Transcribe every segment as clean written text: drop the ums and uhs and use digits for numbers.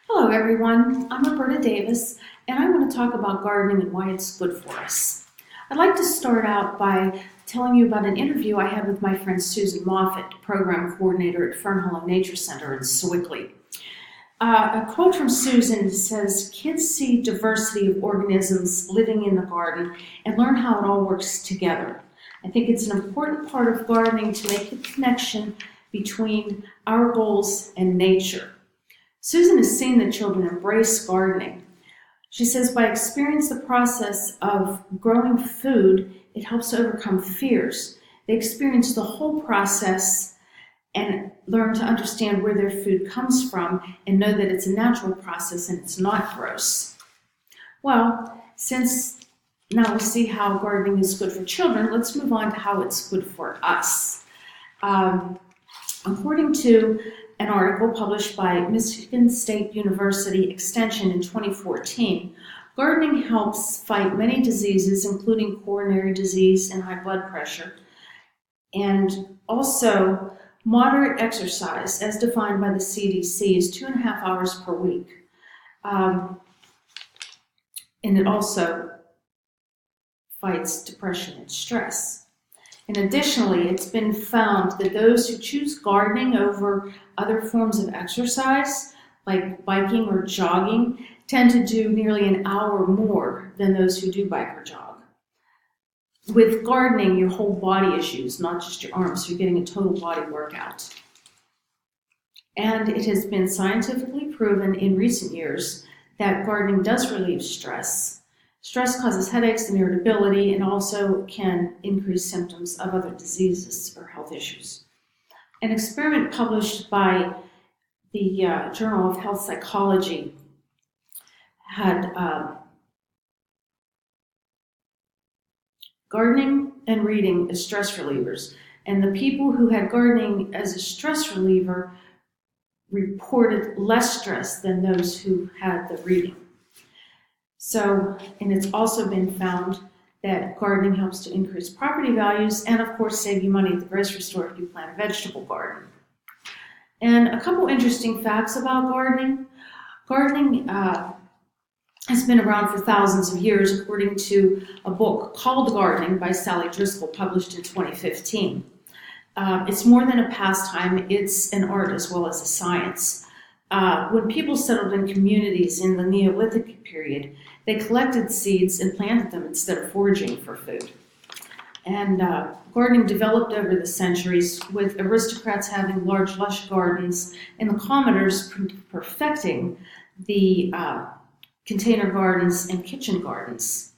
Hello everyone, I'm Roberta Davis and I want to talk about gardening and why it's good for us. I'd like to start out by telling you about an interview I had with my friend Susan Moffett, Program Coordinator at Fernhollow Nature Center in Sewickley. A quote from Susan says, "Kids see diversity of organisms living in the garden and learn how it all works together. I think it's an important part of gardening to make the connection between our goals and nature." Susan has seen the children embrace gardening. She says by experiencing the process of growing food, it helps to overcome fears. They experience the whole process and learn to understand where their food comes from and know that it's a natural process and it's not gross. Well, since now we see how gardening is good for children, let's move on to how it's good for us. According to an article published by Michigan State University Extension in 2014, gardening helps fight many diseases, including coronary disease and high blood pressure, and also moderate exercise, as defined by the CDC, is 2.5 hours per week. And it also fights depression and stress. And additionally, it's been found that those who choose gardening over other forms of exercise, like biking or jogging, tend to do nearly an hour more than those who do bike or jog. With gardening, your whole body is used, not just your arms, so you're getting a total body workout. And it has been scientifically proven in recent years that gardening does relieve stress. Stress causes headaches and irritability and also can increase symptoms of other diseases or health issues. An experiment published by the Journal of Health Psychology had gardening and reading as stress relievers. And the people who had gardening as a stress reliever reported less stress than those who had the reading. So, and it's also been found that gardening helps to increase property values and, of course, save you money at the grocery store if you plant a vegetable garden. And a couple interesting facts about gardening. Gardening has been around for thousands of years, according to a book called Gardening by Sally Driscoll, published in 2015. It's more than a pastime, it's an art as well as a science. When people settled in communities in the Neolithic period, they collected seeds and planted them instead of foraging for food. And gardening developed over the centuries, with aristocrats having large, lush gardens and the commoners perfecting the container gardens and kitchen gardens.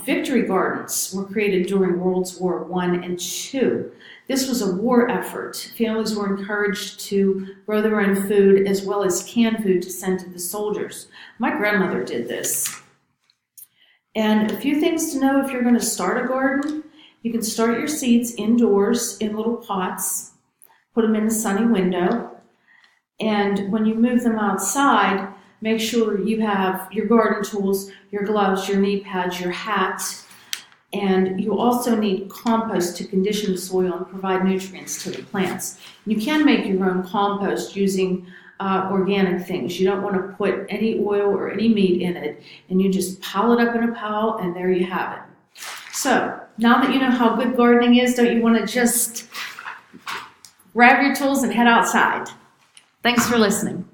Victory gardens were created during World War I and II. This was a war effort. Families were encouraged to grow their own food as well as canned food to send to the soldiers. My grandmother did this. And a few things to know if you're going to start a garden. You can start your seeds indoors in little pots, put them in a sunny window, and when you move them outside, make sure you have your garden tools, your gloves, your knee pads, your hat, and you also need compost to condition the soil and provide nutrients to the plants. You can make your own compost using organic things. You don't want to put any oil or any meat in it, and you just pile it up in a pile, and there you have it. So, now that you know how good gardening is, don't you want to just grab your tools and head outside? Thanks for listening.